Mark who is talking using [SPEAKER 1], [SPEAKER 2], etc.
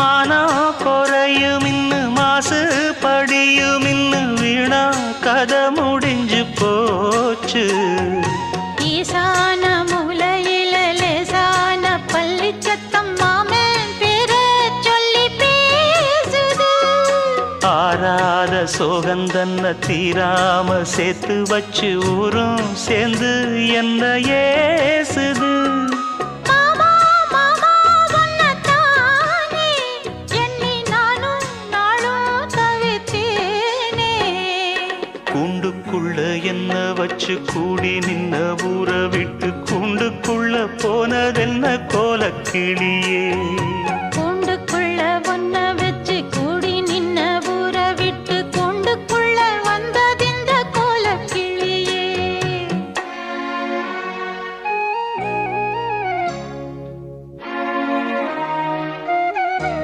[SPEAKER 1] மானம் குறையும் இன்னு மாசு படியும் இன்னு வீணா கதை முடிஞ்சு போச்சு.
[SPEAKER 2] ஈசான மூலையில லேசான பள்ளி சத்தம் மாமன் பேர சொல்லி பேசுது.
[SPEAKER 1] ஆறாத சோகந்தன்ன தீராம சேர்த்து வச்சு ஊரும் சேர்ந்து என்ன ஏசுது. கூண்டுக்குள்ள என்ன வச்சு கூடி நின்ன ஊற விட்டு கூண்டுக்குள்ள போனதென்ன கோலக்கிளியே.